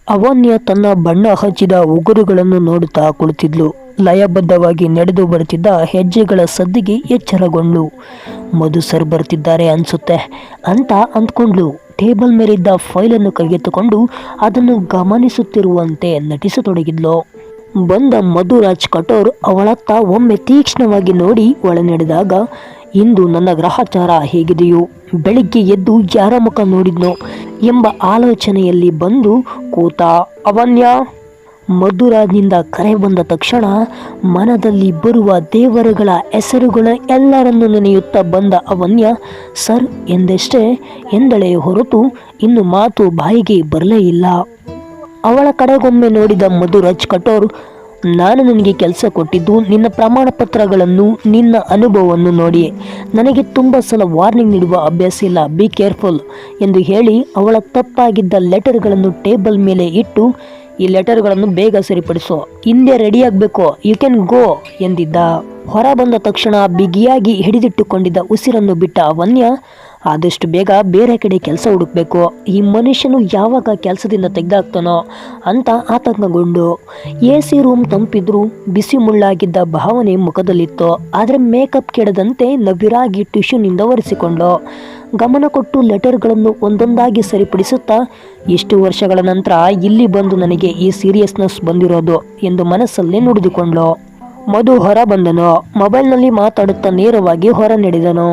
ಅವನ್ಯ ತನ್ನ ಬಣ್ಣ ಹಚ್ಚಿದ ಉಗುರುಗಳನ್ನು ನೋಡುತ್ತಾ ಕುಳಿತಿದ್ಲು. ಲಯಬದ್ಧವಾಗಿ ನಡೆದು ಬರುತ್ತಿದ್ದ ಹೆಜ್ಜೆಗಳ ಸದ್ದಿಗೆ ಎಚ್ಚರಗೊಂಡ್ಳು. ಮಧು ಸರ್ ಬರ್ತಿದ್ದಾರೆ ಅನ್ಸುತ್ತೆ ಅಂತ ಅಂದ್ಕೊಂಡ್ಳು. ಟೇಬಲ್ ಮೇಲಿದ್ದ ಫೈಲನ್ನು ಕೈಗೆತ್ತಿಕೊಂಡು ಅದನ್ನು ಗಮನಿಸುತ್ತಿರುವಂತೆ ನಟಿಸತೊಡಗಿದ್ಲು. ಬಂದ ಮಧುರಾಜ್ ಕಠೋರ್ ಅವಳತ್ತ ಒಮ್ಮೆ ತೀಕ್ಷ್ಣವಾಗಿ ನೋಡಿ ಒಳ ನಡೆದಾಗ, ಇಂದು ನನ್ನ ಗ್ರಹಚಾರ ಹೇಗಿದೆಯೋ, ಬೆಳಿಗ್ಗೆ ಎದ್ದು ಯಾರ ಮುಖ ನೋಡಿದ್ನೋ ಎಂಬ ಆಲೋಚನೆಯಲ್ಲಿ ಬಂದು ಕೂತ. ಅವನ್ಯ. ಮಧುರಾಜ್ನಿಂದ ಕರೆ ಬಂದ ತಕ್ಷಣ ಮನದಲ್ಲಿ ಬರುವ ದೇವರುಗಳ ಹೆಸರುಗಳ ಎಲ್ಲರನ್ನು ನೆನೆಯುತ್ತಾ ಬಂದ ಅವನ್ಯ ಸರ್ ಎಂದಷ್ಟೇ ಎಂದಳೆ ಹೊರತು ಇನ್ನು ಮಾತು ಬಾಯಿಗೆ ಬರಲೇ ಇಲ್ಲ. ಅವಳ ಕಡೆಗೊಮ್ಮೆ ನೋಡಿದ ಮಧುರಾಜ್ ಕಠೋರ್, ನಾನು ನಿನಗೆ ಕೆಲಸ ಕೊಟ್ಟಿದ್ದು ನಿನ್ನ ಪ್ರಮಾಣ ಪತ್ರಗಳನ್ನು, ನಿನ್ನ ಅನುಭವವನ್ನು ನೋಡಿ. ನನಗೆ ತುಂಬ ಸಲ ವಾರ್ನಿಂಗ್ ನೀಡುವ ಅಭ್ಯಾಸ ಇಲ್ಲ, ಬಿ ಕೇರ್ಫುಲ್ ಎಂದು ಹೇಳಿ ಅವಳ ತಪ್ಪಾಗಿದ್ದ ಲೆಟರ್ಗಳನ್ನು ಟೇಬಲ್ ಮೇಲೆ ಇಟ್ಟು, ಈ ಲೆಟರ್ಗಳನ್ನು ಬೇಗ ಸರಿಪಡಿಸೋ, ಹಿಂದೆ ರೆಡಿಯಾಗಬೇಕು, ಯು ಕ್ಯಾನ್ ಗೋ ಎಂದಿದ್ದ. ಹೊರ ಬಂದ ತಕ್ಷಣ ಬಿಗಿಯಾಗಿ ಹಿಡಿದಿಟ್ಟುಕೊಂಡಿದ್ದ ಉಸಿರನ್ನು ಬಿಟ್ಟ ಅವನ್ಯ, ಆದಷ್ಟು ಬೇಗ ಬೇರೆ ಕಡೆ ಕೆಲಸ ಹುಡುಕ್ಬೇಕು, ಈ ಮನುಷ್ಯನು ಯಾವಾಗ ಕೆಲಸದಿಂದ ತೆಗೆದಾಕ್ತಾನೋ ಅಂತ ಆತಂಕಗೊಂಡು. AC ರೂಮ್ ತಂಪಿದ್ರು, ಬಿಸಿ ಮುಳ್ಳಾಗಿದ್ದ ಭಾವನೆ ಮುಖದಲ್ಲಿತ್ತು. ಆದರೆ ಮೇಕಪ್ ಕೆಡದಂತೆ ನವಿರಾಗಿ ಟಿಶ್ಯೂನಿಂದ ಒರೆಸಿಕೊಂಡು ಗಮನ ಕೊಟ್ಟು ಲೆಟರ್ಗಳನ್ನು ಒಂದೊಂದಾಗಿ ಸರಿಪಡಿಸುತ್ತಾ, ಇಷ್ಟು ವರ್ಷಗಳ ನಂತರ ಇಲ್ಲಿ ಬಂದು ನನಗೆ ಈ ಸೀರಿಯಸ್ನೆಸ್ ಬಂದಿರೋದು ಎಂದು ಮನಸ್ಸಲ್ಲೇ ನುಡಿದುಕೊಂಡ್ಳು. ಮಧು ಹೊರ ಬಂದನು. ಮೊಬೈಲ್ನಲ್ಲಿ ಮಾತಾಡುತ್ತಾ ನೇರವಾಗಿ ಹೊರ ನಡೆದನು.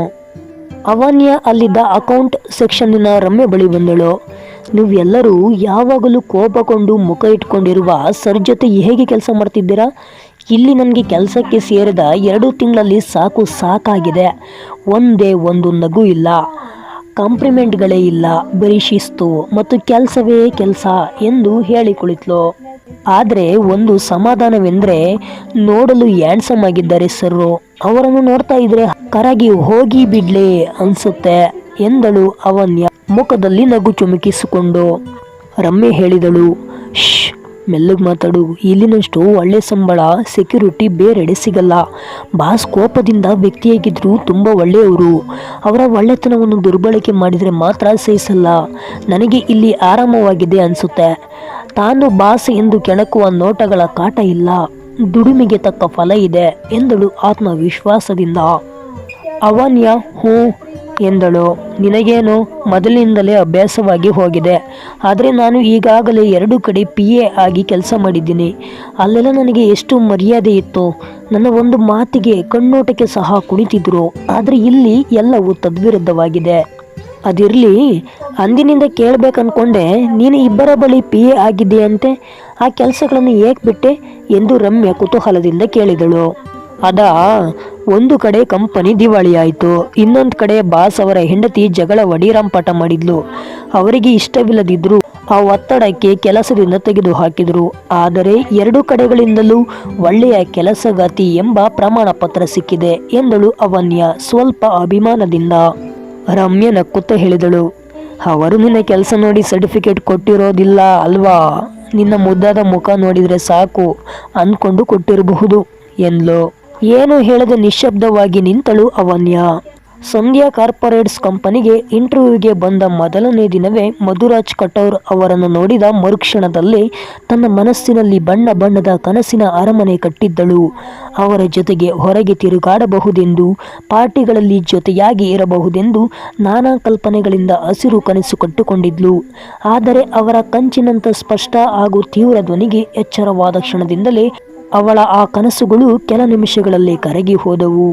ಅವನ್ಯ ಅಲ್ಲಿದ್ದ ಅಕೌಂಟ್ ಸೆಕ್ಷನ್ನಿನ ರಮ್ಯ ಬಳಿ ಬಂದಳು. ನೀವೆಲ್ಲರೂ ಯಾವಾಗಲೂ ಕೋಪಗೊಂಡು ಮುಖ ಇಟ್ಕೊಂಡಿರುವ ಸರ್ ಜೊತೆ ಹೇಗೆ ಕೆಲಸ ಮಾಡ್ತಿದ್ದೀರಾ? ಇಲ್ಲಿ ನನಗೆ ಕೆಲಸಕ್ಕೆ ಸೇರಿದ 2 ತಿಂಗಳಲ್ಲಿ ಸಾಕಾಗಿದೆ. ಒಂದೇ ಒಂದು ನಗು ಇಲ್ಲ, ಕಾಂಪ್ಲಿಮೆಂಟ್ಗಳೇ ಇಲ್ಲ, ಬರೀ ಶಿಸ್ತು ಮತ್ತು ಕೆಲಸವೇ ಕೆಲಸ ಎಂದು ಹೇಳಿ ಕುಳಿತಳು. ಆದರೆ ಒಂದು ಸಮಾಧಾನವೆಂದರೆ ನೋಡಲು ಹ್ಯಾಂಡ್ಸಮ್ ಆಗಿದ್ದಾರೆ ಸರ್, ಅವರನ್ನು ನೋಡ್ತಾ ಇದ್ರೆ ಕರಗಿ ಹೋಗಿ ಬಿಡ್ಲೇ ಅನ್ಸುತ್ತೆ ಎಂದಳು ಅವನ್ಯ ಮುಖದಲ್ಲಿ ನಗು ಚುಮುಕಿಸಿಕೊಂಡು. ರಮ್ಯೆ ಹೇಳಿದಳು, ಶ್, ಮೆಲ್ಲಗೆ ಮಾತಾಡು, ಇಲ್ಲಿನಷ್ಟು ಒಳ್ಳೆ ಸಂಬಳ ಸೆಕ್ಯೂರಿಟಿ ಬೇರೆಡೆ ಸಿಗಲ್ಲ. ಬಾಸ್ ಕೋಪದಿಂದ ವ್ಯಕ್ತಿಯಾಗಿದ್ರು ತುಂಬ ಒಳ್ಳೆಯವರು, ಅವರ ಒಳ್ಳೆತನವನ್ನು ದುರ್ಬಳಕೆ ಮಾಡಿದರೆ ಮಾತ್ರ ಸಹಿಸಲ್ಲ. ನನಗೆ ಇಲ್ಲಿ ಆರಾಮವಾಗಿದೆ ಅನಿಸುತ್ತೆ. ತಾನು ಬಾಸ್ ಎಂದು ಕೆಣಕುವ ನೋಟಗಳ ಕಾಟ ಇಲ್ಲ, ದುಡಿಮೆಗೆ ತಕ್ಕ ಫಲ ಇದೆ ಎಂದಳು ಆತ್ಮವಿಶ್ವಾಸದಿಂದ. ಅವನ್ಯ ಹ್ಞೂ ಎಂದಳು. ನಿನಗೇನು ಮೊದಲಿನಿಂದಲೇ ಅಭ್ಯಾಸವಾಗಿ ಹೋಗಿದೆ, ಆದರೆ ನಾನು ಈಗಾಗಲೇ 2 ಕಡೆ PA ಆಗಿ ಕೆಲಸ ಮಾಡಿದ್ದೀನಿ. ಅಲ್ಲೆಲ್ಲ ನನಗೆ ಎಷ್ಟು ಮರ್ಯಾದೆ ಇತ್ತು, ನನ್ನ ಒಂದು ಮಾತಿಗೆ ಕಣ್ಣೋಟಕ್ಕೆ ಸಹ ಕುಣಿತಿದ್ರು. ಆದರೆ ಇಲ್ಲಿ ಎಲ್ಲವೂ ತದ್ವಿರುದ್ಧವಾಗಿದೆ. ಅದಿರಲಿ, ಅಂದಿನಿಂದ ಕೇಳಬೇಕನ್ಕೊಂಡೆ, ನೀನು ಇಬ್ಬರ ಬಳಿ PA ಆಗಿದೆಯಂತೆ, ಆ ಕೆಲಸಗಳನ್ನು ಏಕೆ ಬಿಟ್ಟೆ ಎಂದು ರಮ್ಯ ಕುತೂಹಲದಿಂದ ಕೇಳಿದಳು. ಅದಾ, ಒಂದು ಕಡೆ ಕಂಪನಿ ದಿವಾಳಿಯಾಯಿತು, ಇನ್ನೊಂದು ಕಡೆ ಬಾಸ್ ಅವರ ಹೆಂಡತಿ ಜಗಳ ವಡಿರಂಪಾಟ ಮಾಡಿದ್ಲು. ಅವರಿಗೆ ಇಷ್ಟವಿಲ್ಲದಿದ್ರು ಆ ಒತ್ತಡಕ್ಕೆ ಕೆಲಸದಿಂದ ತೆಗೆದು ಹಾಕಿದರು. ಆದರೆ 2 ಕಡೆಗಳಿಂದಲೂ ಒಳ್ಳೆಯ ಕೆಲಸಗಾತಿ ಎಂಬ ಪ್ರಮಾಣ ಪತ್ರ ಸಿಕ್ಕಿದೆ ಎಂದಳು ಅವನ್ಯ ಸ್ವಲ್ಪ ಅಭಿಮಾನದಿಂದ. ರಮ್ಯ ನಕ್ಕುತ್ತ ಹೇಳಿದಳು, ಅವರು ನಿನ್ನ ಕೆಲಸ ನೋಡಿ ಸರ್ಟಿಫಿಕೇಟ್ ಕೊಟ್ಟಿರೋದಿಲ್ಲ ಅಲ್ವಾ, ನಿನ್ನ ಮುದ್ದಾದ ಮುಖ ನೋಡಿದರೆ ಸಾಕು ಅಂದ್ಕೊಂಡು ಕೊಟ್ಟಿರಬಹುದು ಎಂದ್ಲು. ಏನು ಹೇಳದೆ ನಿಶ್ಶಬ್ದವಾಗಿ ನಿಂತಳು ಅವನ್ಯ. ಸಂಧ್ಯಾ ಕಾರ್ಪೊರೇಟ್ಸ್ ಕಂಪನಿಗೆ ಇಂಟರ್ವ್ಯೂಗೆ ಬಂದ ಮೊದಲನೇ ದಿನವೇ ಮಧುರಾಜ್ ಕಠೋರ್ ಅವರನ್ನು ನೋಡಿದ ಮರುಕ್ಷಣದಲ್ಲಿ ತನ್ನ ಮನಸ್ಸಿನಲ್ಲಿ ಬಣ್ಣ ಬಣ್ಣದ ಕನಸಿನ ಅರಮನೆ ಕಟ್ಟಿದ್ದಳು. ಅವರ ಜೊತೆಗೆ ಹೊರಗೆ ತಿರುಗಾಡಬಹುದೆಂದು, ಪಾರ್ಟಿಗಳಲ್ಲಿ ಜೊತೆಯಾಗಿ ಇರಬಹುದೆಂದು ನಾನಾ ಕಲ್ಪನೆಗಳಿಂದ ಹಸಿರು ಕನಸು ಕಟ್ಟಿಕೊಂಡಿದ್ಲು. ಆದರೆ ಅವರ ಕಂಚಿನಂತ ಸ್ಪಷ್ಟ ಹಾಗೂ ತೀವ್ರ ಧ್ವನಿಗೆ ಎಚ್ಚರವಾದ ಕ್ಷಣದಿಂದಲೇ ಅವಳ ಆ ಕನಸುಗಳು ಕೆಲ ನಿಮಿಷಗಳಲ್ಲಿ ಕರಗಿ ಹೋದವು.